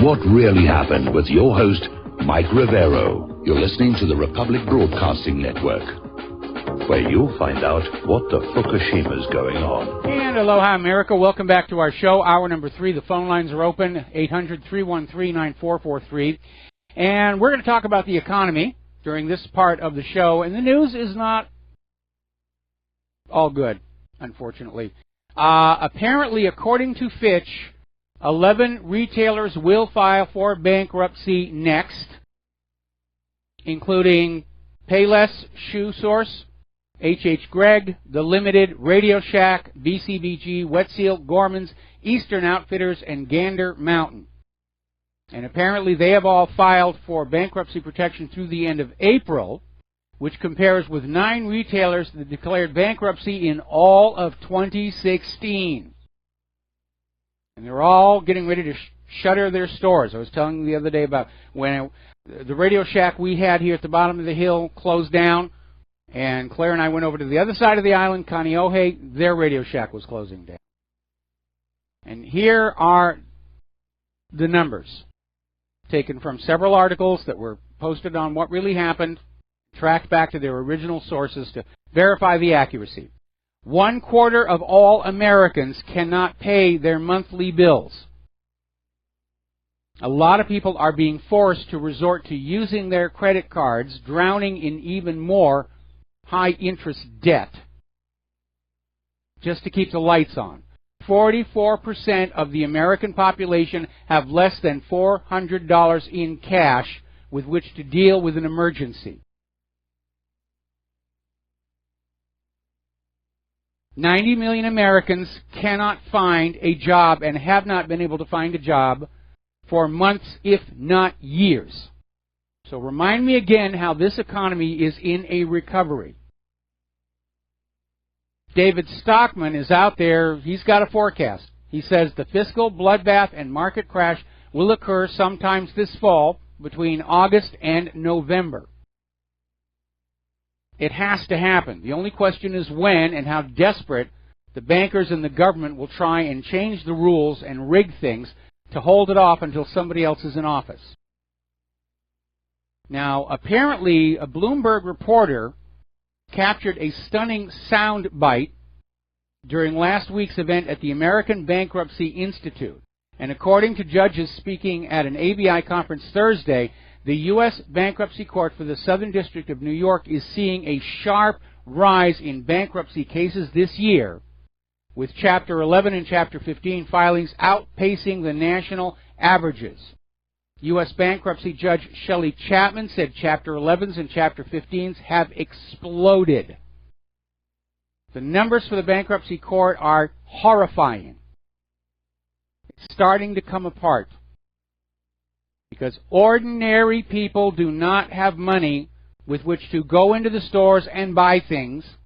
What really happened with your host, Mike Rivero. You're listening to the Republic Broadcasting Network, where you'll find out what the Fukushima's going on. And aloha, America. Welcome back to our show. Hour number 3. The phone lines are open, 800-313-9443. And we're going to talk about the economy during this part of the show. And the news is not all good, unfortunately. Apparently, according to Fitch, 11 retailers will file for bankruptcy next, including Payless Shoe Source, H.H. Gregg, The Limited, Radio Shack, BCBG, Wet Seal, Gorman's, Eastern Outfitters, and Gander Mountain. And apparently they have all filed for bankruptcy protection through the end of April, which compares with 9 retailers that declared bankruptcy in all of 2016. And they're all getting ready to shutter their stores. I was telling you the other day about when the Radio Shack we had here at the bottom of the hill closed down, and Claire and I went over to the other side of the island, Kaonohi. Their Radio Shack was closing down. And here are the numbers taken from several articles that were posted on what really happened, tracked back to their original sources to verify the accuracy. 1/4 of all Americans cannot pay their monthly bills. A lot of people are being forced to resort to using their credit cards, drowning in even more high-interest debt just to keep the lights on. 44% of the American population have less than $400 in cash with which to deal with an emergency. 90 million Americans cannot find a job and have not been able to find a job for months, if not years. So remind me again how this economy is in a recovery. David Stockman is out there. He's got a forecast. He says the fiscal bloodbath and market crash will occur sometimes this fall between August and November. It has to happen. The only question is when and how desperate the bankers and the government will try and change the rules and rig things to hold it off until somebody else is in office. Now, apparently, a Bloomberg reporter captured a stunning sound bite during last week's event at the American Bankruptcy Institute. And according to judges speaking at an ABI conference Thursday, the U.S. Bankruptcy Court for the Southern District of New York is seeing a sharp rise in bankruptcy cases this year, with Chapter 11 and Chapter 15 filings outpacing the national averages. U.S. Bankruptcy Judge Shelley Chapman said Chapter 11s and Chapter 15s have exploded. The numbers for the bankruptcy court are horrifying. It's starting to come apart because ordinary people do not have money with which to go into the stores and buy things.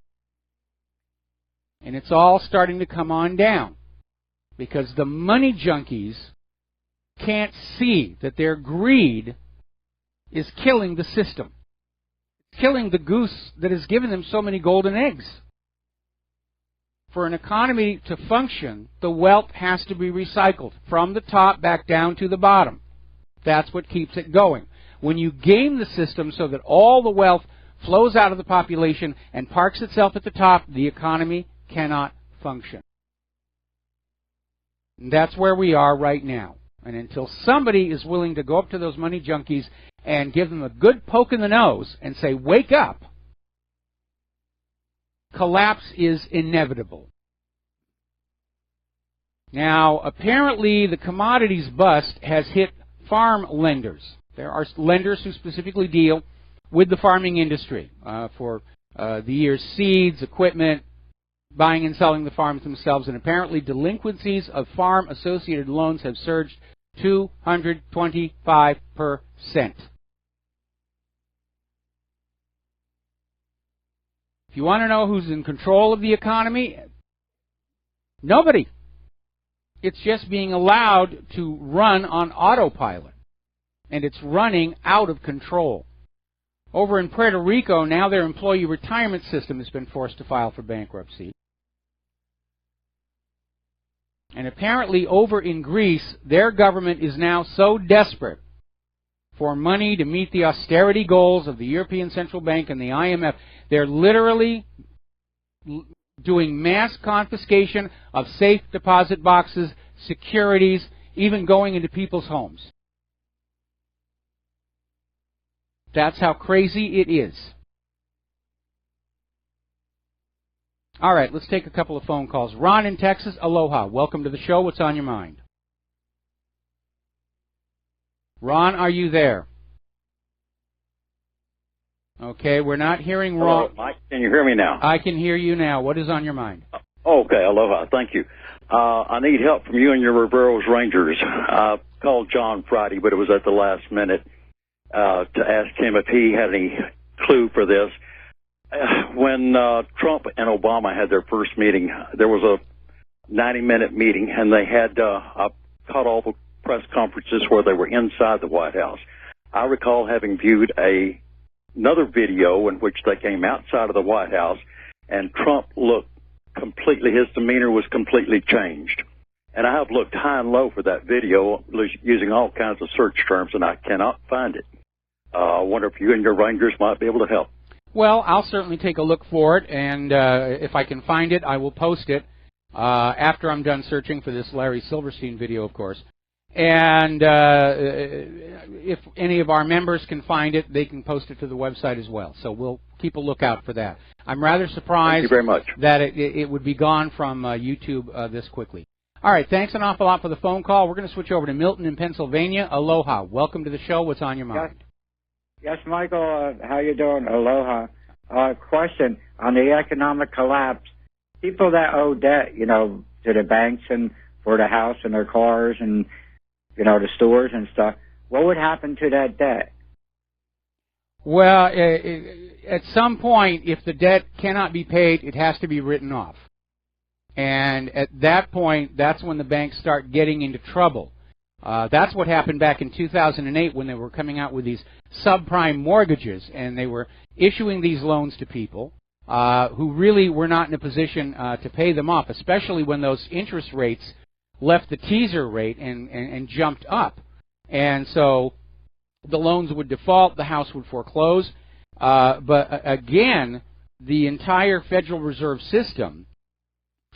And it's all starting to come on down because the money junkies can't see that their greed is killing the system. It's killing the goose that has given them so many golden eggs. For an economy to function, the wealth has to be recycled from the top back down to the bottom. That's what keeps it going. When you game the system so that all the wealth flows out of the population and parks itself at the top, the economy cannot function. And that's where we are right now. And until somebody is willing to go up to those money junkies and give them a good poke in the nose and say, wake up, collapse is inevitable. Now, apparently the commodities bust has hit farm lenders. There are lenders who specifically deal with the farming industry for the year's seeds, equipment, buying and selling the farms themselves, and apparently delinquencies of farm-associated loans have surged 225%. If you want to know who's in control of the economy, nobody. It's just being allowed to run on autopilot, and it's running out of control. Over in Puerto Rico, now their employee retirement system has been forced to file for bankruptcy. And apparently over in Greece, their government is now so desperate for money to meet the austerity goals of the European Central Bank and the IMF, they're literally doing mass confiscation of safe deposit boxes, securities, even going into people's homes. That's how crazy it is. All right, let's take a couple of phone calls. Ron in Texas, aloha. Welcome to the show. What's on your mind? Ron, are you there? Okay, we're not hearing Ron. Hello, Mike. Can you hear me now? I can hear you now. What is on your mind? Okay, aloha. Thank you. I need help from you and your Rivero's Rangers. I called John Friday, but it was at the last minute to ask him if he had any clue for this. When Trump and Obama had their first meeting, there was a 90-minute meeting, and they had I caught all the press conferences where they were inside the White House. I recall having viewed another video in which they came outside of the White House, and Trump looked completely, his demeanor was completely changed. And I have looked high and low for that video using all kinds of search terms, and I cannot find it. I wonder if you and your Rangers might be able to help. Well, I'll certainly take a look for it, and if I can find it, I will post it after I'm done searching for this Larry Silverstein video, of course. And if any of our members can find it, they can post it to the website as well. So we'll keep a lookout for that. I'm rather surprised Thank you very much. that it would be gone from YouTube this quickly. All right, thanks an awful lot for the phone call. We're going to switch over to Milton in Pennsylvania. Aloha. Welcome to the show. What's on your mind? Yes, Michael, how you doing? Aloha. Question on the economic collapse. People that owe debt, to the banks and for the house and their cars and, the stores and stuff, what would happen to that debt? Well, at some point, if the debt cannot be paid, it has to be written off. And at that point, that's when the banks start getting into trouble. That's what happened back in 2008 when they were coming out with these subprime mortgages, and they were issuing these loans to people who really were not in a position to pay them off, especially when those interest rates left the teaser rate and jumped up. And so the loans would default, the house would foreclose. But again, the entire Federal Reserve System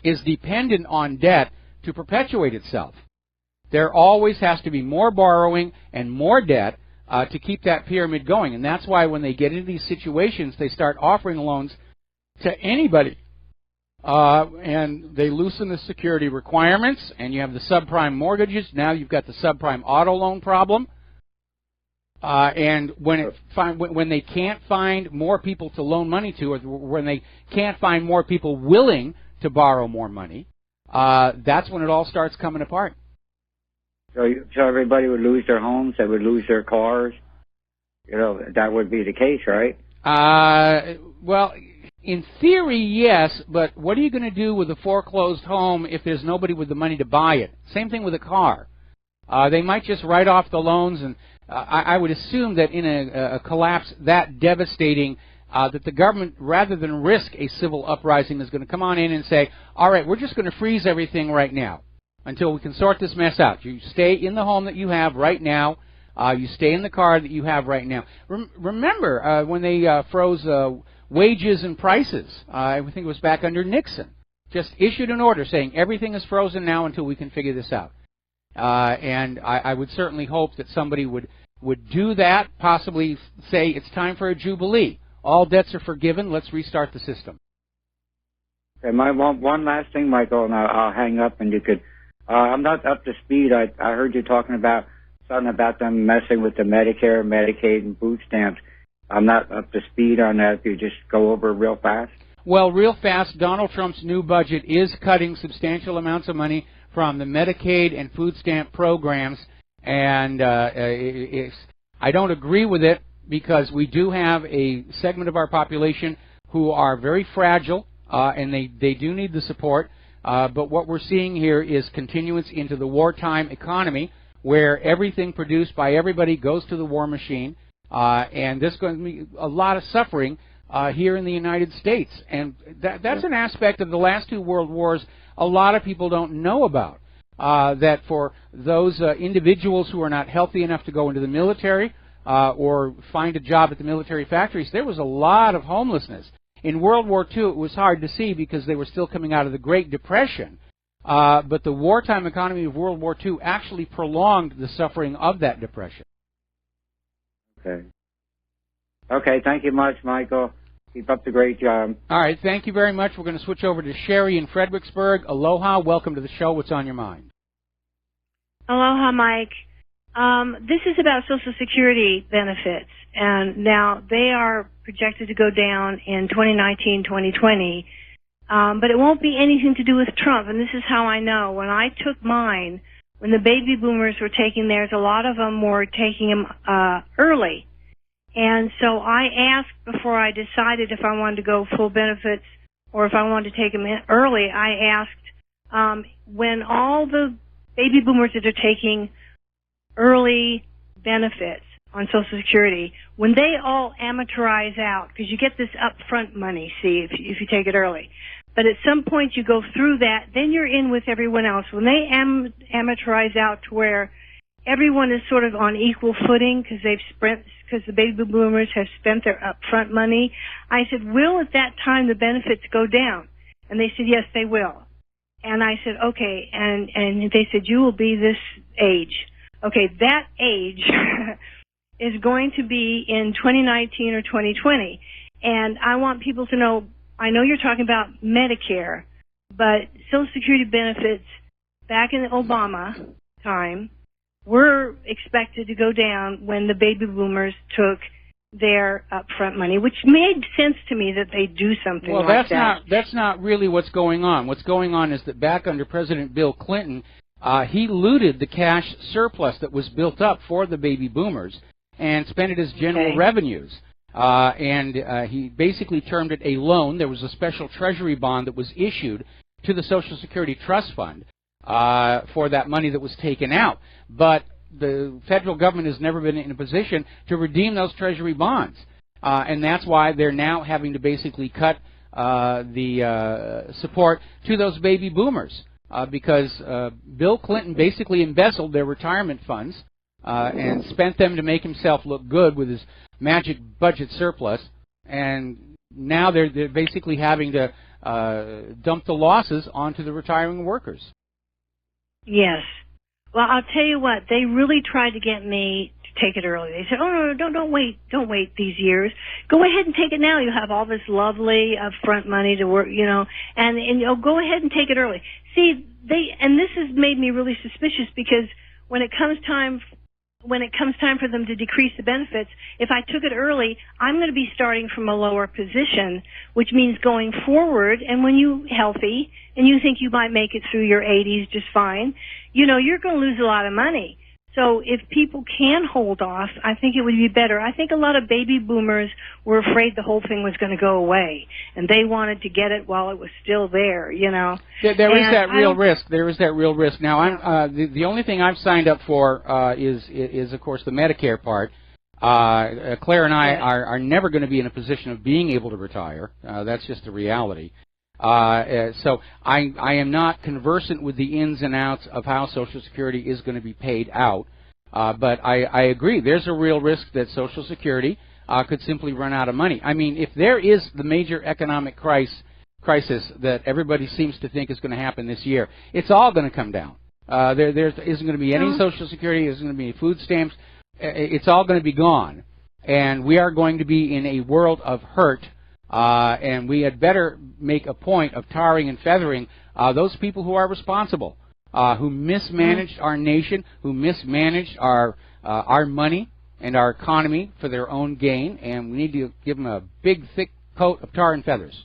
is dependent on debt to perpetuate itself. There always has to be more borrowing and more debt to keep that pyramid going. And that's why when they get into these situations, they start offering loans to anybody. And they loosen the security requirements, and you have the subprime mortgages. Now you've got the subprime auto loan problem. And when they can't find more people to loan money to, or when they can't find more people willing to borrow more money, that's when it all starts coming apart. So everybody would lose their homes, they would lose their cars. That would be the case, right? Well, in theory, yes, but what are you going to do with a foreclosed home if there's nobody with the money to buy it? Same thing with a car. They might just write off the loans, and I would assume that in a collapse that devastating, that the government, rather than risk a civil uprising, is going to come on in and say, all right, we're just going to freeze everything right now until we can sort this mess out. You stay in the home that you have right now. You stay in the car that you have right now. Remember when they froze wages and prices, I think it was back under Nixon, just issued an order saying everything is frozen now until we can figure this out. And I would certainly hope that somebody would do that, possibly say it's time for a jubilee. All debts are forgiven. Let's restart the system. Okay, my one last thing, Michael, and I'll hang up, and you could. I'm not up to speed. I heard you talking about something about them messing with the Medicare, Medicaid, and food stamps. I'm not up to speed on that. If you just go over it real fast. Well, real fast, Donald Trump's new budget is cutting substantial amounts of money from the Medicaid and food stamp programs, and I don't agree with it because we do have a segment of our population who are very fragile, and they do need the support. But what we're seeing here is continuance into the wartime economy, where everything produced by everybody goes to the war machine, and there's going to be a lot of suffering here in the United States. And that's an aspect of the last two world wars a lot of people don't know about. that for those individuals who are not healthy enough to go into the military or find a job at the military factories, there was a lot of homelessness. In World War II, it was hard to see because they were still coming out of the Great Depression. But the wartime economy of World War II actually prolonged the suffering of that depression. Okay. Okay, thank you much, Michael. Keep up the great job. All right, thank you very much. We're going to switch over to Sherry in Fredericksburg. Aloha, welcome to the show. What's on your mind? Aloha, Mike. This is about Social Security benefits, and now they are projected to go down in 2019, 2020, but it won't be anything to do with Trump, and this is how I know. When I took mine, when the baby boomers were taking theirs, a lot of them were taking them early. And so I asked before I decided if I wanted to go full benefits or if I wanted to take them in early, I asked when all the baby boomers that are taking early benefits on Social Security, when they all amortize out, because you get this upfront money, see, if you take it early. But at some point you go through that, then you're in with everyone else. When they amortize out to where everyone is sort of on equal footing because the baby boomers have spent their upfront money, I said, will at that time the benefits go down? And they said, yes, they will. And I said, okay, and they said, you will be this age. Okay, that age is going to be in 2019 or 2020. And I want people to know, I know you're talking about Medicare, but Social Security benefits back in the Obama time were expected to go down when the baby boomers took their upfront money, which made sense to me that they do something like that. Well, that's not really what's going on. What's going on is that back under President Bill Clinton, he looted the cash surplus that was built up for the baby boomers and spent it as general revenues. And he basically termed it a loan. There was a special treasury bond that was issued to the Social Security Trust Fund for that money that was taken out. But the federal government has never been in a position to redeem those treasury bonds. And that's why they're now having to basically cut the support to those baby boomers. Because Bill Clinton basically embezzled their retirement funds and spent them to make himself look good with his magic budget surplus, and now they're basically having to dump the losses onto the retiring workers. Yes. Well, I'll tell you what, they really tried to get me to take it early. They said, oh, no, don't wait these years. Go ahead and take it now. You have all this lovely upfront money to work, and go ahead and take it early. See, and this has made me really suspicious because when it comes time for them to decrease the benefits, if I took it early, I'm going to be starting from a lower position, which means going forward, and when you're healthy and you think you might make it through your 80s just fine, you're going to lose a lot of money. So if people can hold off, I think it would be better. I think a lot of baby boomers were afraid the whole thing was going to go away, and they wanted to get it while it was still there, There is that real risk. There is that real risk. Now, I'm the only thing I've signed up for is of course the Medicare part. Claire and I are never going to be in a position of being able to retire. That's just the reality. So I am not conversant with the ins and outs of how Social Security is going to be paid out. But I agree. There's a real risk that Social Security could simply run out of money. I mean, if there is the major economic crisis that everybody seems to think is going to happen this year, it's all going to come down. There isn't going to be any Social Security. There isn't going to be any food stamps. It's all going to be gone. And we are going to be in a world of hurt. And we had better make a point of tarring and feathering those people who are responsible, who mismanaged our nation, who mismanaged our money and our economy for their own gain, and we need to give them a big, thick coat of tar and feathers.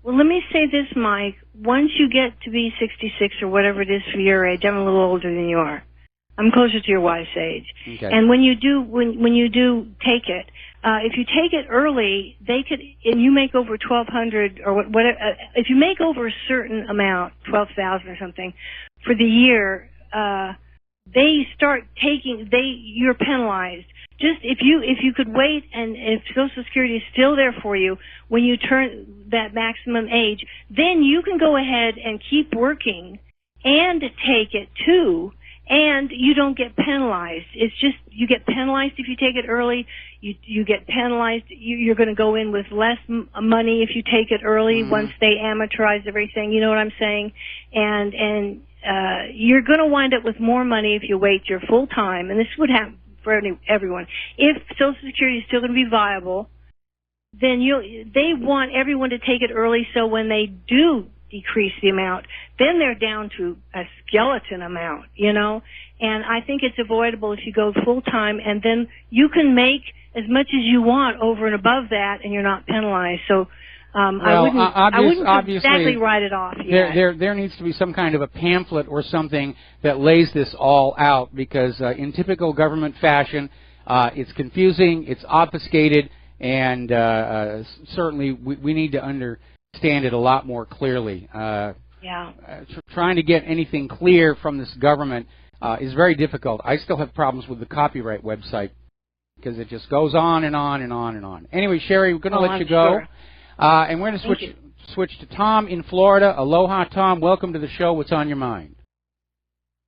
Well, let me say this, Mike. Once you get to be 66 or whatever it is for your age, I'm a little older than you are. I'm closer to your wife's age. Okay. And when you do take it, if you take it early, and you make over 1,200 or whatever, if you make over a certain amount, 12,000 or something, for the year, you're penalized. Just if you could wait, and if Social Security is still there for you when you turn that maximum age, then you can go ahead and keep working and take it too, and you don't get penalized. It's just you get penalized if you take it early. You get penalized. You're going to go in with less money if you take it early once they amortize everything. You know what I'm saying? And you're going to wind up with more money if you wait your full time. And this would happen for everyone. If Social Security is still going to be viable, then they want everyone to take it early, so when they do decrease the amount, then they're down to a skeleton amount, you know. And I think it's avoidable if you go full time, and then you can make as much as you want over and above that, and you're not penalized. So I wouldn't exactly write it off yet. There needs to be some kind of a pamphlet or something that lays this all out, because in typical government fashion, it's confusing, it's obfuscated, and certainly we need to understand it a lot more clearly. Trying to get anything clear from this government is very difficult. I still have problems with the copyright website because it just goes on and on and on and on. Anyway, Sherry, we're going to let you go. Sure. And we're going to switch to Tom in Florida. Aloha, Tom. Welcome to the show. What's on your mind?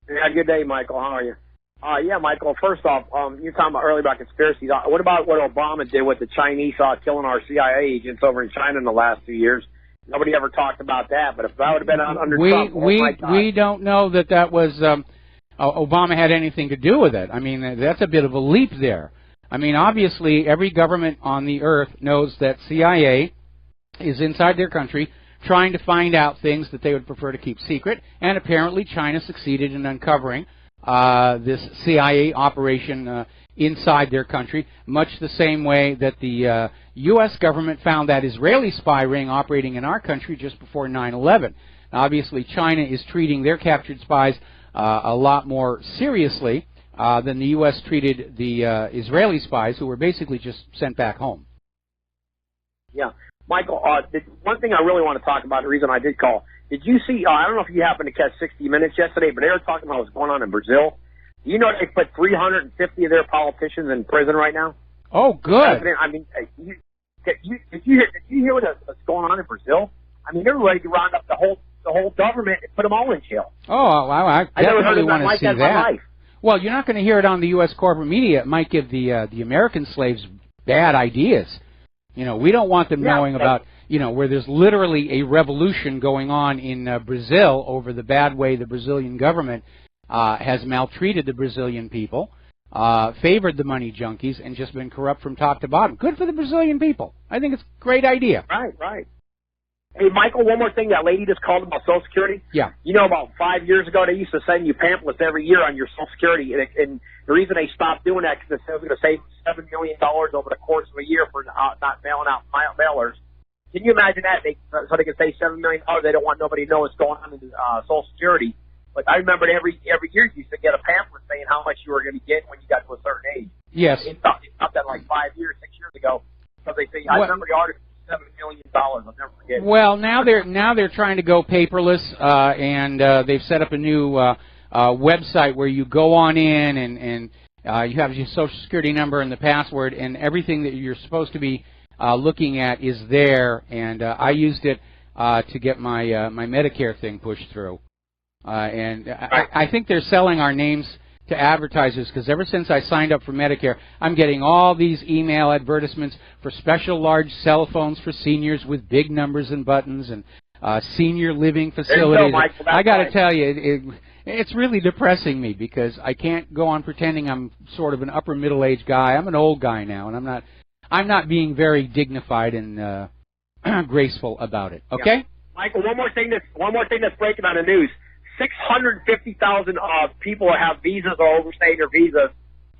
Yeah, good day, Michael. How are you? Yeah, Michael, first off, you were talking about earlier about conspiracies. What about what Obama did with the Chinese killing our CIA agents over in China in the last 2 years? Nobody ever talked about that, but if that would have been under Trump, we don't know that was Obama had anything to do with it. I mean, that's a bit of a leap there. I mean, obviously, every government on the earth knows that CIA is inside their country trying to find out things that they would prefer to keep secret, and apparently China succeeded in uncovering this CIA operation inside their country, much the same way that the U.S. government found that Israeli spy ring operating in our country just before 9/11. Obviously, China is treating their captured spies a lot more seriously than the U.S. treated the Israeli spies, who were basically just sent back home. Yeah. Michael, one thing I really want to talk about, the reason I did call, did you see, I don't know if you happened to catch 60 Minutes yesterday, but they were talking about what's going on in Brazil. Do you know they put 350 of their politicians in prison right now? Oh, good. I mean, did you hear what's going on in Brazil? I mean, they're ready to round up the whole government and put them all in jail. Oh, wow, I definitely want to see that. In my life. Well, you're not going to hear it on the U.S. corporate media. It might give the American slaves bad ideas. You know, we don't want them knowing about, you know, where there's literally a revolution going on in Brazil over the bad way the Brazilian government has maltreated the Brazilian people, favored the money junkies, and just been corrupt from top to bottom. Good for the Brazilian people. I think it's a great idea. Right. Hey, Michael, one more thing. That lady just called about Social Security. Yeah. You know, about 5 years ago, they used to send you pamphlets every year on your Social Security, and the reason they stopped doing that because they were going to save $7 million over the course of a year for not mailing out mailers. Can you imagine that? So they can save $7 million. They don't want nobody to know what's going on in Social Security. But I remember every year you used to get a pamphlet saying how much you were going to get when you got to a certain age. Yes. It stopped that like 5 years, 6 years ago. So they say, I remember the article. $7 million. I'll never forget. Well, now they're trying to go paperless, and they've set up a new website where you go on in and you have your Social Security number and the password, and everything that you're supposed to be looking at is there. And I used it to get my my Medicare thing pushed through. And I think they're selling our names to advertisers, because ever since I signed up for Medicare, I'm getting all these email advertisements for special large cell phones for seniors with big numbers and buttons, and senior living facilities. I got to tell you, it's really depressing me, because I can't go on pretending I'm sort of an upper middle-aged guy. I'm an old guy now, and I'm not being very dignified and graceful about it. Okay, yeah. Michael, one more thing that's breaking on the news. 650,000 people have visas or overstayed their visas.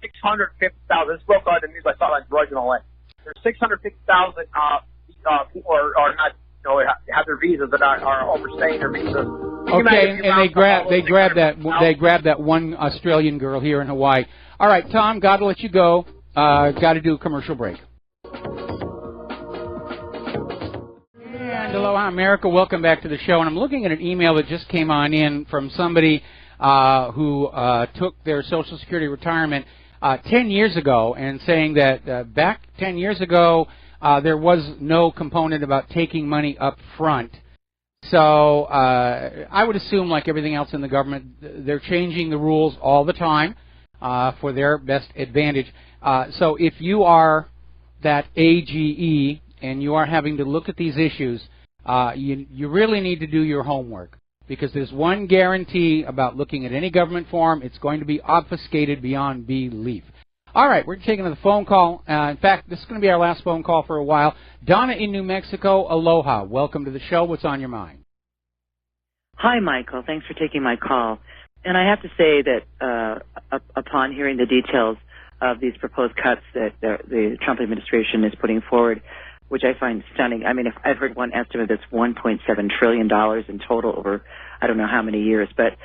650,000. This broke on the news. I saw that Drudge and all that. There's 650,000 people are not, you know, have their visas that are overstaying their visas. Okay, and they grabbed that one Australian girl here in Hawaii. All right, Tom, got to let you go. Got to do a commercial break. And aloha, America. Welcome back to the show. And I'm looking at an email that just came on in from somebody who took their Social Security retirement 10 years ago, and saying that back 10 years ago there was no component about taking money up front. So I would assume, like everything else in the government, they're changing the rules all the time for their best advantage. So if you are that AGE and you are having to look at these issues, you really need to do your homework, because there's one guarantee about looking at any government form: it's going to be obfuscated beyond belief. All right, we're taking the phone call. In fact, this is going to be our last phone call for a while. Donna in New Mexico, aloha. Welcome to the show. What's on your mind? Hi, Michael. Thanks for taking my call. And I have to say that upon hearing the details of these proposed cuts that the Trump administration is putting forward, which I find stunning. I mean, I've heard one estimate that's $1.7 trillion in total over I don't know how many years. But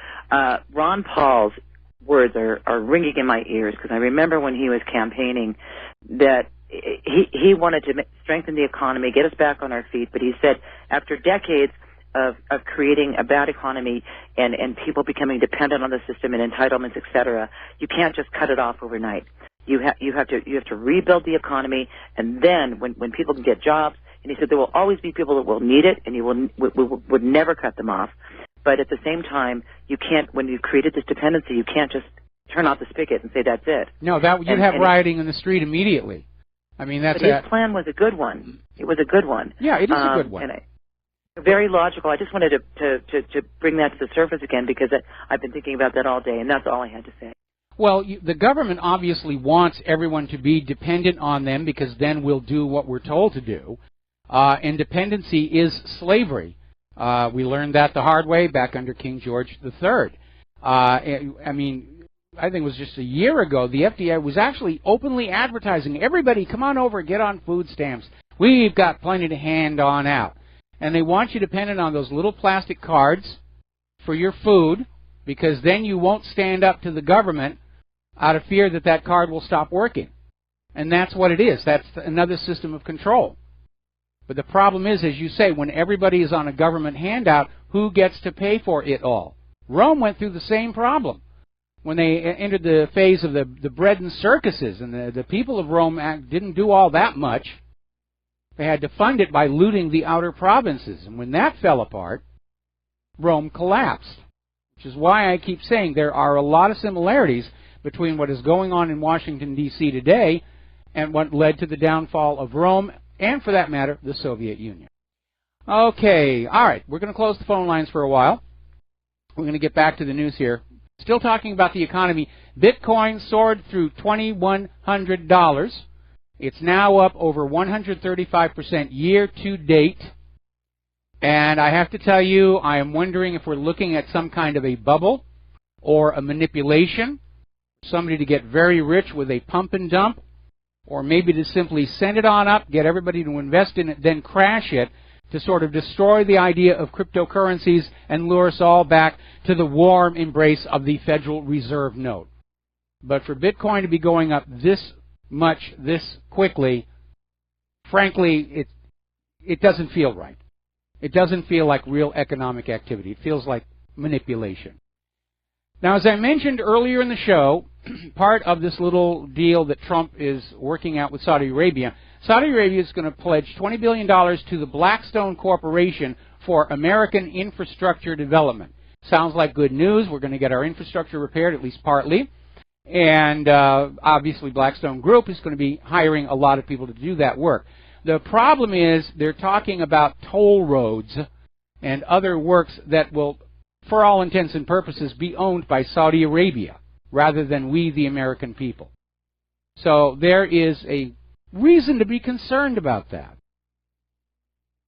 Ron Paul's words are ringing in my ears, because I remember when he was campaigning that he wanted to strengthen the economy, get us back on our feet. But he said after decades of creating a bad economy and people becoming dependent on the system and entitlements, et cetera, you can't just cut it off overnight. You have to rebuild the economy, and then when people can get jobs, and he said there will always be people that will need it, and you would never cut them off. But at the same time, you can't, when you've created this dependency, you can't just turn off the spigot and say that's it. No, you'd have rioting in the street immediately. I mean, that's but his plan was a good one. It was a good one. Yeah, it is a good one. Very logical. I just wanted to bring that to the surface again, because I've been thinking about that all day, and that's all I had to say. Well, the government obviously wants everyone to be dependent on them, because then we'll do what we're told to do. And dependency is slavery. We learned that the hard way back under King George III. I mean, I think it was just a year ago, the FDA was actually openly advertising, everybody come on over, get on food stamps. We've got plenty to hand on out. And they want you dependent on those little plastic cards for your food, because then you won't stand up to the government out of fear that that card will stop working. And that's what it is. That's another system of control. But the problem is, as you say, when everybody is on a government handout, who gets to pay for it all? Rome went through the same problem when they entered the phase of the bread and circuses, and the people of Rome didn't do all that much. They had to fund it by looting the outer provinces. And when that fell apart, Rome collapsed, which is why I keep saying there are a lot of similarities between what is going on in Washington, D.C. today and what led to the downfall of Rome and, for that matter, the Soviet Union. Okay, all right, we're going to close the phone lines for a while. We're going to get back to the news here. Still talking about the economy. Bitcoin soared through $2,100. It's now up over 135% year to date. And I have to tell you, I am wondering if we're looking at some kind of a bubble or a manipulation, somebody to get very rich with a pump and dump, or maybe to simply send it on up, get everybody to invest in it, then crash it to sort of destroy the idea of cryptocurrencies and lure us all back to the warm embrace of the Federal Reserve note. But for Bitcoin to be going up this much, this quickly, frankly, it doesn't feel right. It doesn't feel like real economic activity. It feels like manipulation. Now, as I mentioned earlier in the show, part of this little deal that Trump is working out with Saudi Arabia is going to pledge $20 billion to the Blackstone Corporation for American infrastructure development. Sounds like good news. We're going to get our infrastructure repaired, at least partly. And obviously Blackstone Group is going to be hiring a lot of people to do that work. The problem is they're talking about toll roads and other works that will, for all intents and purposes, be owned by Saudi Arabia rather than we, the American people. So there is a reason to be concerned about that.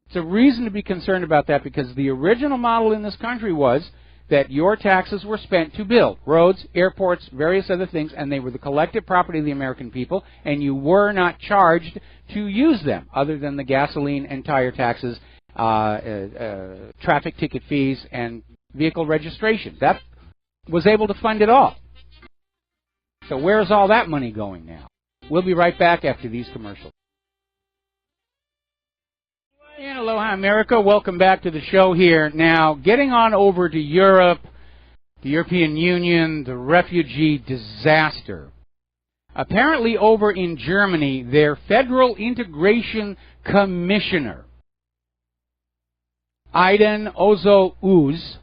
It's a reason to be concerned about that, because the original model in this country was that your taxes were spent to build roads, airports, various other things, and they were the collective property of the American people, and you were not charged to use them, other than the gasoline and tire taxes, traffic ticket fees, and vehicle registrations. That was able to fund it all. So where's all that money going now? We'll be right back after these commercials. And aloha, America. Welcome back to the show here. Now, getting on over to Europe, the European Union, the refugee disaster. Apparently over in Germany, their Federal Integration Commissioner Aiden Ozo Uz,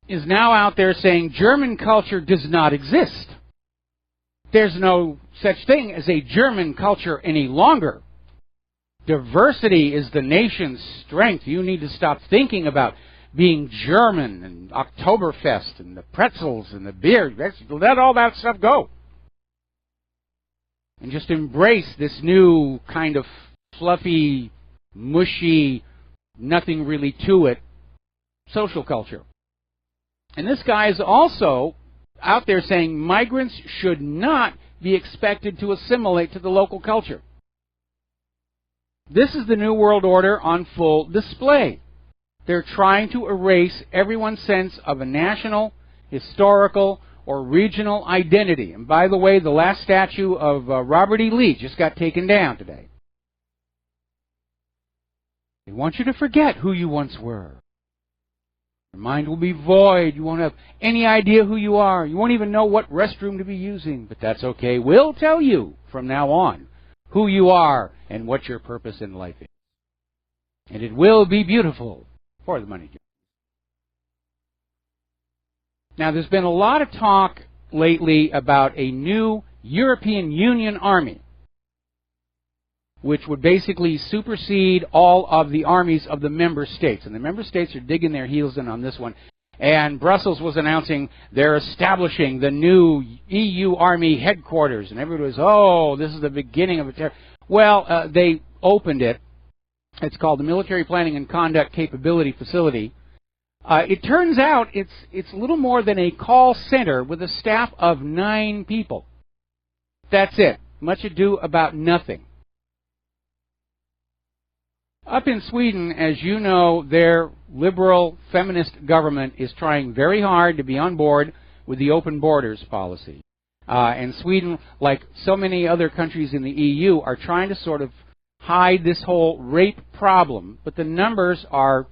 is now out there saying German culture does not exist. There's no such thing as a German culture any longer. Diversity is the nation's strength. You need to stop thinking about being German and Oktoberfest and the pretzels and the beer. Let all that stuff go. And just embrace this new kind of fluffy, mushy, nothing really to it social culture. And this guy is also out there saying migrants should not be expected to assimilate to the local culture. This is the New World Order on full display. They're trying to erase everyone's sense of a national, historical, or regional identity. And by the way, the last statue of Robert E. Lee just got taken down today. They want you to forget who you once were. Your mind will be void. You won't have any idea who you are. You won't even know what restroom to be using. But that's okay. We'll tell you from now on who you are and what your purpose in life is. And it will be beautiful for the money. Now, there's been a lot of talk lately about a new European Union army, which would basically supersede all of the armies of the member states. And the member states are digging their heels in on this one. And Brussels was announcing they're establishing the new EU Army headquarters. And everybody was, oh, this is the beginning of a Well, they opened it. It's called the Military Planning and Conduct Capability Facility. It turns out it's little more than a call center with a staff of 9 people. That's it. Much ado about nothing. Up in Sweden, as you know, their liberal feminist government is trying very hard to be on board with the open borders policy. And Sweden, like so many other countries in the EU, are trying to sort of hide this whole rape problem. But the numbers are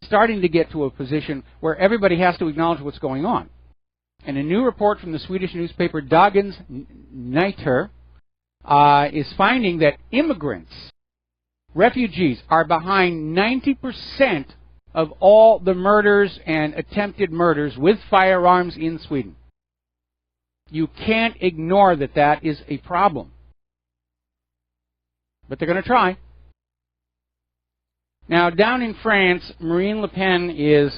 starting to get to a position where everybody has to acknowledge what's going on. And a new report from the Swedish newspaper Dagens Nyheter is finding that immigrants, refugees, are behind 90% of all the murders and attempted murders with firearms in Sweden. You can't ignore that that is a problem. But they're going to try. Now, down in France, Marine Le Pen is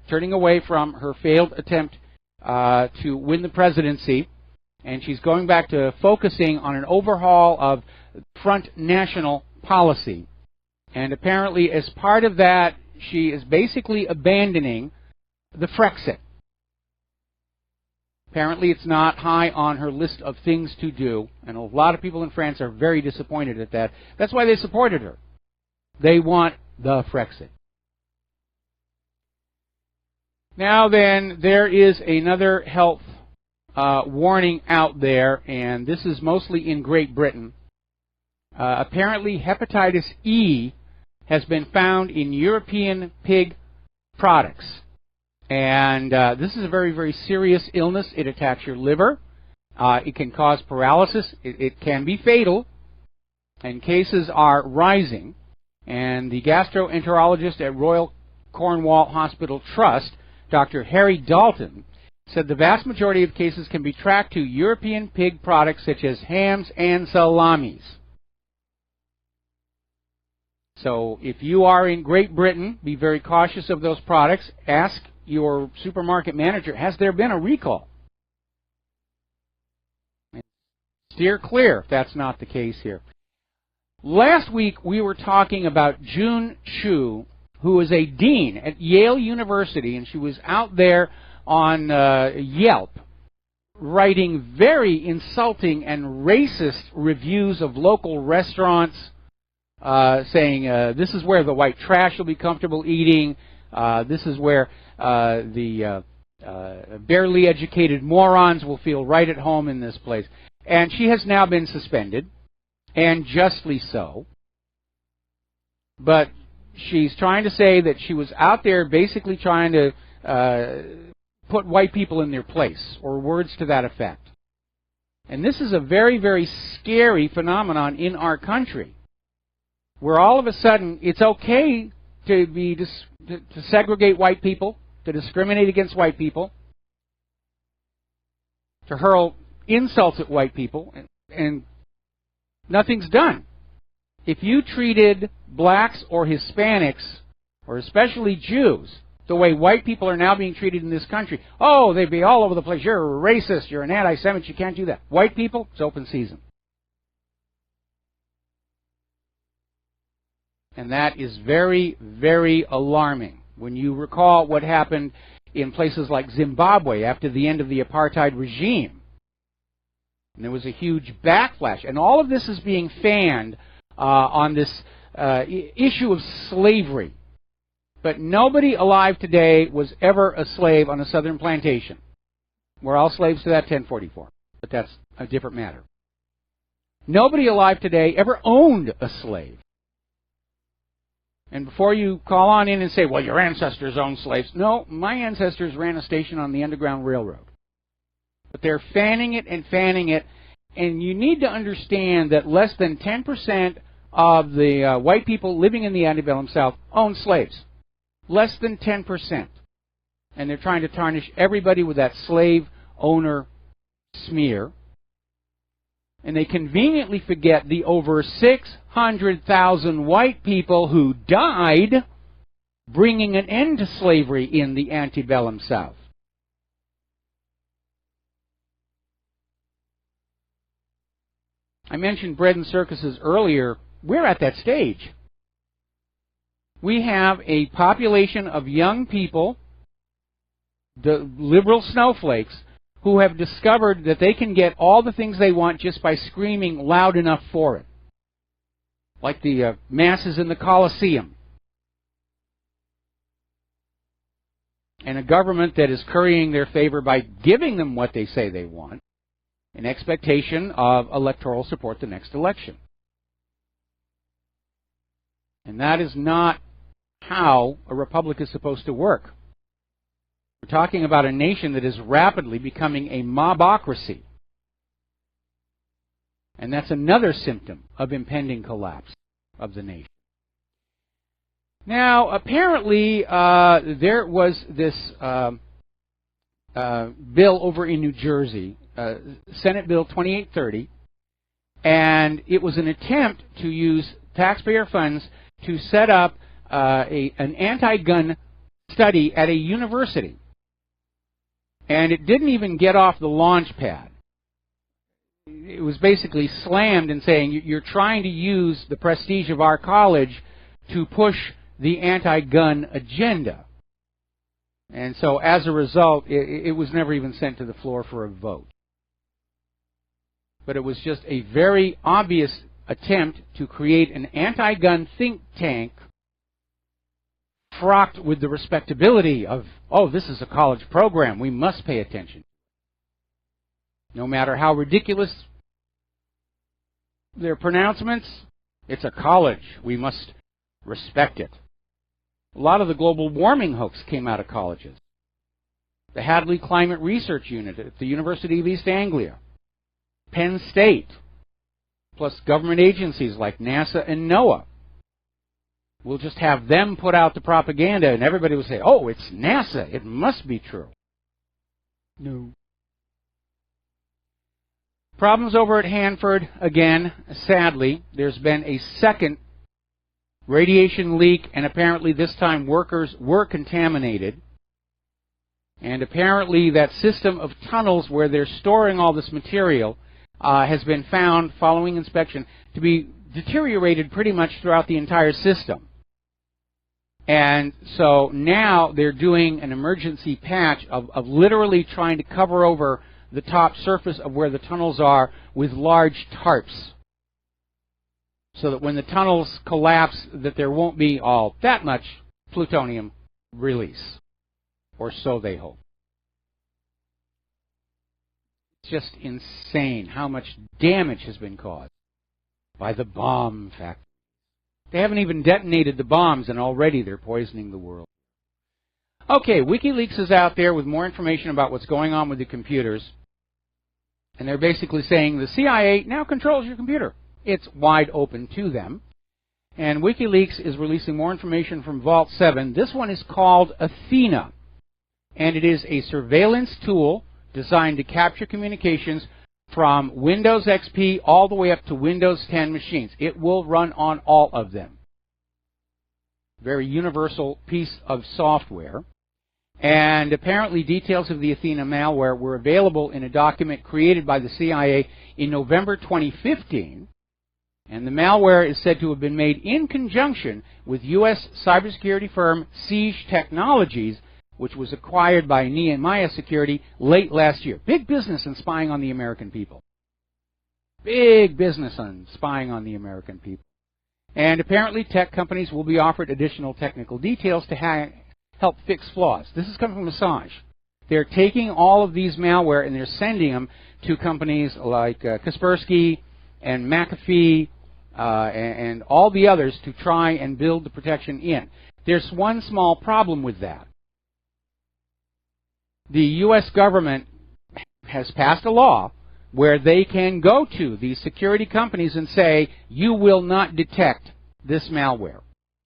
turning away from her failed attempt to win the presidency, and she's going back to focusing on an overhaul of Front National policy. And apparently, as part of that, she is basically abandoning the Frexit. Apparently, it's not high on her list of things to do, and a lot of people in France are very disappointed at that. That's why they supported her. They want the Frexit. Now then, there is another health warning out there, and this is mostly in Great Britain. Apparently, hepatitis E has been found in European pig products. And this is a very, very serious illness. It attacks your liver. It can cause paralysis. It can be fatal. And cases are rising. And the gastroenterologist at Royal Cornwall Hospital Trust, Dr. Harry Dalton, said the vast majority of cases can be tracked to European pig products such as hams and salamis. So if you are in Great Britain, be very cautious of those products. Ask your supermarket manager, has there been a recall? And steer clear if that's not the case here. Last week we were talking about June Chu, who is a dean at Yale University, and she was out there on Yelp writing very insulting and racist reviews of local restaurants, saying this is where the white trash will be comfortable eating, this is where the barely educated morons will feel right at home in this place. And she has now been suspended, and justly so. But she's trying to say that she was out there basically trying to put white people in their place, or words to that effect. And this is a very, very scary phenomenon in our country, where all of a sudden it's okay to segregate white people, to discriminate against white people, to hurl insults at white people, and nothing's done. If you treated blacks or Hispanics, or especially Jews, the way white people are now being treated in this country, oh, they'd be all over the place. You're a racist. You're an anti-Semite. You can't do that. White people, it's open season. And that is very, very alarming. When you recall what happened in places like Zimbabwe after the end of the apartheid regime, and there was a huge backlash. And all of this is being fanned on this issue of slavery. But nobody alive today was ever a slave on a southern plantation. We're all slaves to that 1044, but that's a different matter. Nobody alive today ever owned a slave. And before you call on in and say, well, your ancestors owned slaves. No, my ancestors ran a station on the Underground Railroad. But they're fanning it, and you need to understand that less than 10% of the white people living in the antebellum South owned slaves. Less than 10%. And they're trying to tarnish everybody with that slave owner smear. And they conveniently forget the over 600,000 white people who died bringing an end to slavery in the antebellum South. I mentioned bread and circuses earlier. We're at that stage. We have a population of young people, the liberal snowflakes, who have discovered that they can get all the things they want just by screaming loud enough for it. Like the masses in the Colosseum. And a government that is currying their favor by giving them what they say they want in expectation of electoral support the next election. And that is not how a republic is supposed to work. We're talking about a nation that is rapidly becoming a mobocracy. And that's another symptom of impending collapse of the nation. Now, apparently, there was this bill over in New Jersey, Senate Bill 2830, and it was an attempt to use taxpayer funds to set up an anti-gun study at a university. And it didn't even get off the launch pad. It was basically slammed and saying, you're trying to use the prestige of our college to push the anti-gun agenda. And so as a result, it was never even sent to the floor for a vote. But it was just a very obvious attempt to create an anti-gun think tank fraught with the respectability of, oh, this is a college program, we must pay attention. No matter how ridiculous their pronouncements, it's a college, we must respect it. A lot of the global warming hoax came out of colleges. The Hadley Climate Research Unit at the University of East Anglia, Penn State, plus government agencies like NASA and NOAA. We'll just have them put out the propaganda and everybody will say, oh, it's NASA, it must be true. No. Problems over at Hanford, again, sadly. There's been a second radiation leak, and apparently this time workers were contaminated. And apparently that system of tunnels where they're storing all this material has been found, following inspection, to be deteriorated pretty much throughout the entire system. And so now they're doing an emergency patch of literally trying to cover over the top surface of where the tunnels are with large tarps, so that when the tunnels collapse, that there won't be all that much plutonium release, or so they hope. It's just insane how much damage has been caused by the bomb factory. They haven't even detonated the bombs, and already they're poisoning the world. Okay, WikiLeaks is out there with more information about what's going on with the computers. And they're basically saying the CIA now controls your computer. It's wide open to them. And WikiLeaks is releasing more information from Vault 7. This one is called Athena, and it is a surveillance tool designed to capture communications from Windows XP all the way up to Windows 10 machines. It will run on all of them. Very universal piece of software. And apparently details of the Athena malware were available in a document created by the CIA in November 2015. And the malware is said to have been made in conjunction with U.S. cybersecurity firm Siege Technologies, which was acquired by Nehemiah Security late last year. Big business in spying on the American people. Big business on spying on the American people. And apparently tech companies will be offered additional technical details to help fix flaws. This is coming from Assange. They're taking all of these malware and they're sending them to companies like Kaspersky and McAfee and all the others to try and build the protection in. There's one small problem with that. The U.S. government has passed a law where they can go to these security companies and say, you will not detect this malware.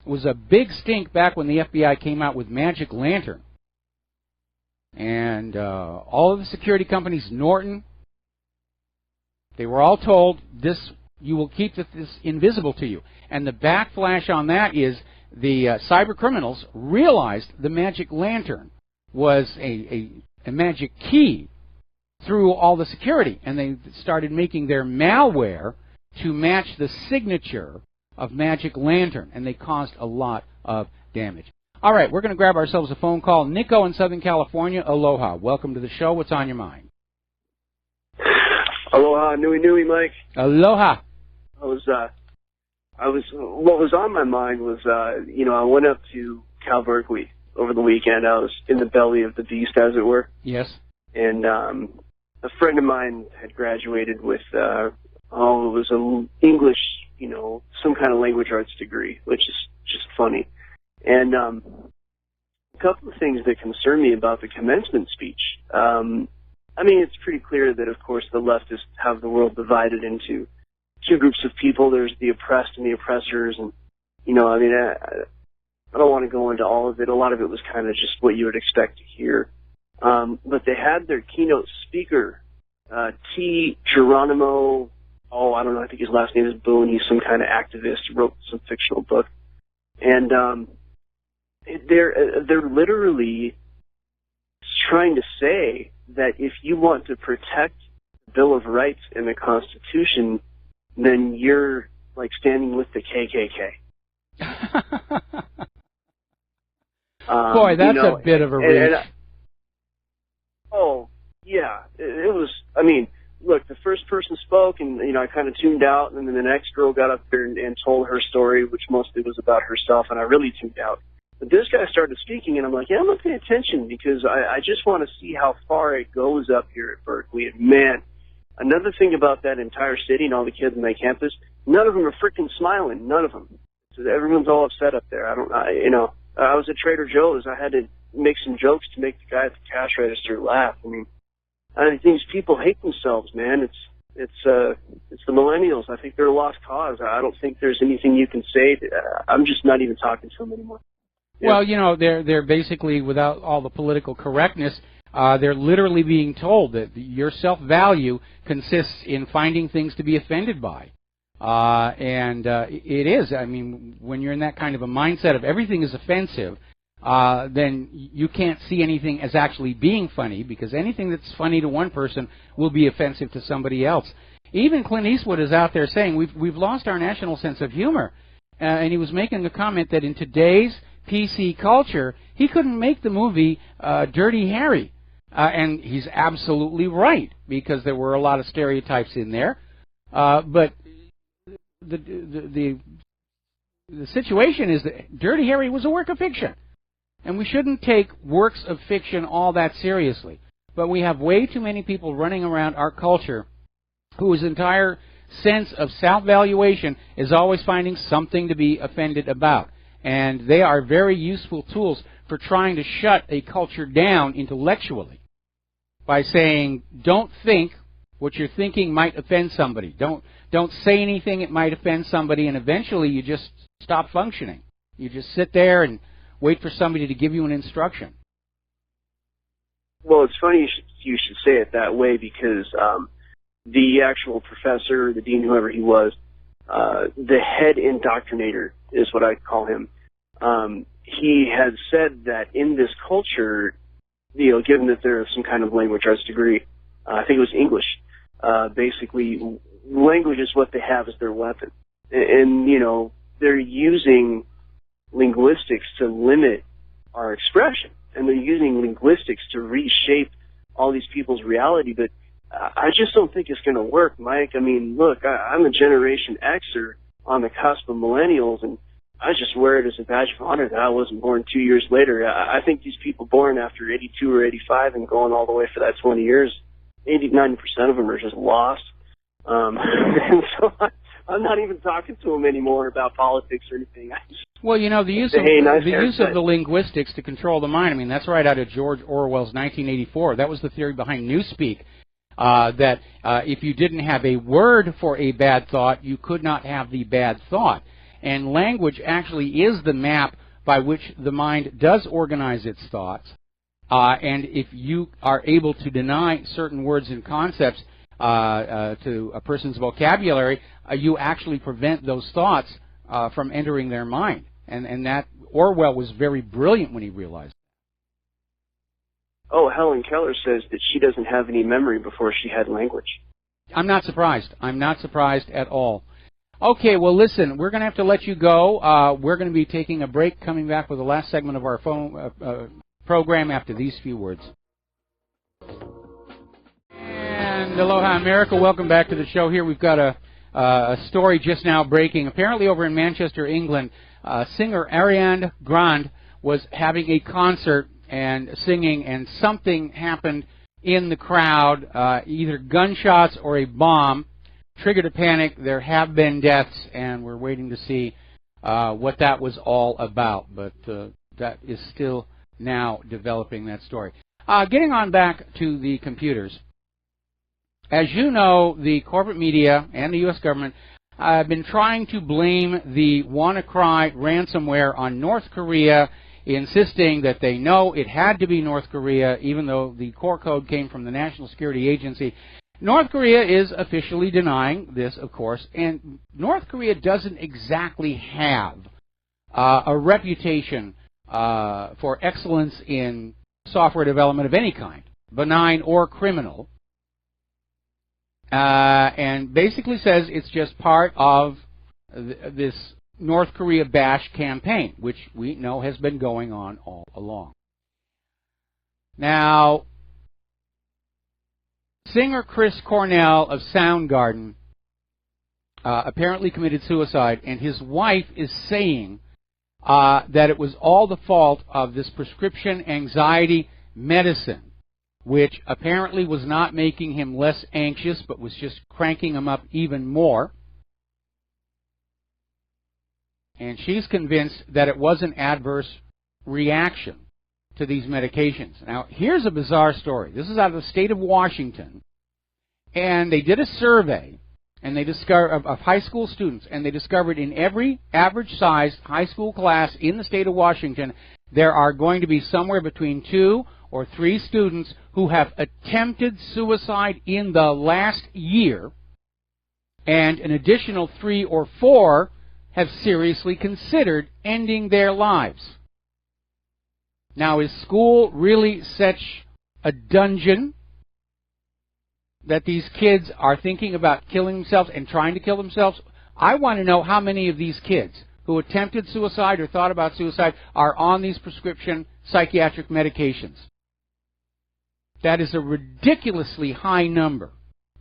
It was a big stink back when the FBI came out with Magic Lantern. And all of the security companies, Norton, they were all told, you will keep this invisible to you. And the backflash on that is the cyber criminals realized the Magic Lantern was a magic key through all the security, and they started making their malware to match the signature of Magic Lantern, and they caused a lot of damage. All right, we're going to grab ourselves a phone call. Nico in Southern California, aloha. Welcome to the show. What's on your mind? Aloha, nui, Mike. Aloha. What was on my mind was, I went up to Cal Berkeley over the weekend. I was in the belly of the beast, as it were. Yes. And a friend of mine had graduated with, it was an English, some kind of language arts degree, which is just funny. And a couple of things that concern me about the commencement speech. It's pretty clear that, of course, the leftists have the world divided into two groups of people. There's the oppressed and the oppressors, and I don't want to go into all of it. A lot of it was kind of just what you would expect to hear. But they had their keynote speaker, T. Geronimo, I don't know, I think his last name is Boone. He's some kind of activist, wrote some fictional book. And they're literally trying to say that if you want to protect the Bill of Rights and the Constitution, then you're like standing with the KKK. Boy, that's a bit of a reach. It was, look, the first person spoke, and, I kind of tuned out, and then the next girl got up there and told her story, which mostly was about herself, and I really tuned out. But this guy started speaking, and I'm like, I'm going to pay attention, because I just want to see how far it goes up here at Berkeley. And, man, another thing about that entire city and all the kids on that campus, none of them are freaking smiling, none of them. So everyone's all upset up there. I was at Trader Joe's. I had to make some jokes to make the guy at the cash register laugh. I think these people hate themselves, man. It's the millennials. I think they're a lost cause. I don't think there's anything you can say. I'm just not even talking to them anymore. Yeah. Well, they're basically, without all the political correctness, they're literally being told that your self-value consists in finding things to be offended by. It is. When you're in that kind of a mindset of everything is offensive, then you can't see anything as actually being funny, because anything that's funny to one person will be offensive to somebody else. Even Clint Eastwood is out there saying we've lost our national sense of humor, and he was making a comment that in today's PC culture, he couldn't make the movie Dirty Harry, and he's absolutely right, because there were a lot of stereotypes in there, but the situation is that Dirty Harry was a work of fiction. And we shouldn't take works of fiction all that seriously. But we have way too many people running around our culture whose entire sense of self-valuation is always finding something to be offended about. And they are very useful tools for trying to shut a culture down intellectually by saying, don't think what you're thinking might offend somebody. Don't say anything, it might offend somebody, and eventually you just stop functioning. You just sit there and wait for somebody to give you an instruction. Well, it's funny you should say it that way, because the actual professor, the dean, whoever he was, the head indoctrinator is what I call him. He had said that in this culture, given that there is some kind of language arts degree, I think it was English, basically language is what they have as their weapon. And they're using linguistics to limit our expression, and they're using linguistics to reshape all these people's reality. But I just don't think it's going to work, Mike. I mean, look, I'm a Generation Xer on the cusp of millennials, and I just wear it as a badge of honor that I wasn't born 2 years later. I think these people born after 82 or 85 and going all the way for that 20 years, 80-90% of them are just lost. And so I'm not even talking to them anymore about politics or anything. Well, the use of the linguistics to control the mind, I mean, that's right out of George Orwell's 1984. That was the theory behind Newspeak, that if you didn't have a word for a bad thought, you could not have the bad thought. And language actually is the map by which the mind does organize its thoughts. And if you are able to deny certain words and concepts to a person's vocabulary, you actually prevent those thoughts from entering their mind. And that Orwell was very brilliant when he realized. Oh, Helen Keller says that she doesn't have any memory before she had language. I'm not surprised. I'm not surprised at all. Okay, well, listen, we're going to have to let you go. We're going to be taking a break, coming back with the last segment of our program after these few words. And aloha, America. Welcome back to the show here. We've got a story just now breaking. Apparently over in Manchester, England, singer Ariana Grande was having a concert and singing, and something happened in the crowd, either gunshots or a bomb. Triggered a panic. There have been deaths, and we're waiting to see what that was all about. But that is still now developing, that story. Getting on back to the computers. As you know, the corporate media and the U.S. government have been trying to blame the WannaCry ransomware on North Korea, insisting that they know it had to be North Korea, even though the core code came from the National Security Agency. North Korea is officially denying this, of course, and North Korea doesn't exactly have a reputation for excellence in software development of any kind, benign or criminal, and basically says it's just part of this North Korea bash campaign, which we know has been going on all along. Now, singer Chris Cornell of Soundgarden apparently committed suicide, and his wife is saying that it was all the fault of this prescription anxiety medicine, which apparently was not making him less anxious, but was just cranking him up even more. And she's convinced that it was an adverse reaction to these medications. Now, here's a bizarre story. This is out of the state of Washington, and they did a survey and they discovered of high school students, and they discovered in every average-sized high school class in the state of Washington, there are going to be somewhere between 2 or 3 students who have attempted suicide in the last year, and an additional 3 or 4 have seriously considered ending their lives. Now, is school really such a dungeon that these kids are thinking about killing themselves and trying to kill themselves? I want to know how many of these kids who attempted suicide or thought about suicide are on these prescription psychiatric medications. That is a ridiculously high number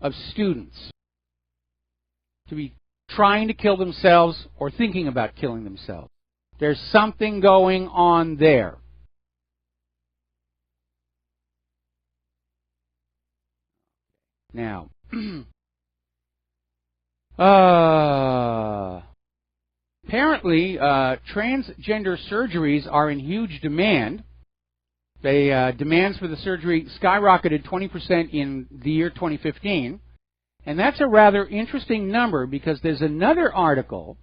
of students to be trying to kill themselves or thinking about killing themselves. There's something going on there. Now, apparently, transgender surgeries are in huge demand. Demands for the surgery skyrocketed 20% in the year 2015. And that's a rather interesting number, because there's another article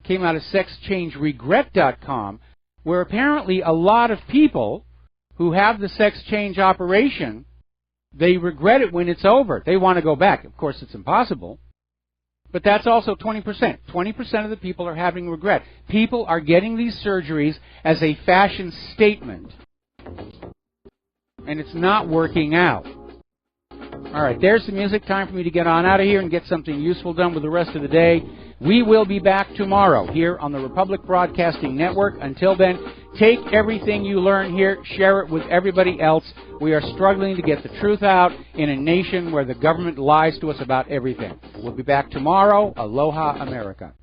came out of sexchangeregret.com, where apparently a lot of people who have the sex change operation, they regret it when it's over. They want to go back. Of course, it's impossible. But that's also 20%. 20% of the people are having regret. People are getting these surgeries as a fashion statement. And it's not working out. All right, there's the music. Time for me to get on out of here and get something useful done with the rest of the day. We will be back tomorrow here on the Republic Broadcasting Network. Until then, take everything you learn here, share it with everybody else. We are struggling to get the truth out in a nation where the government lies to us about everything. We'll be back tomorrow. Aloha, America.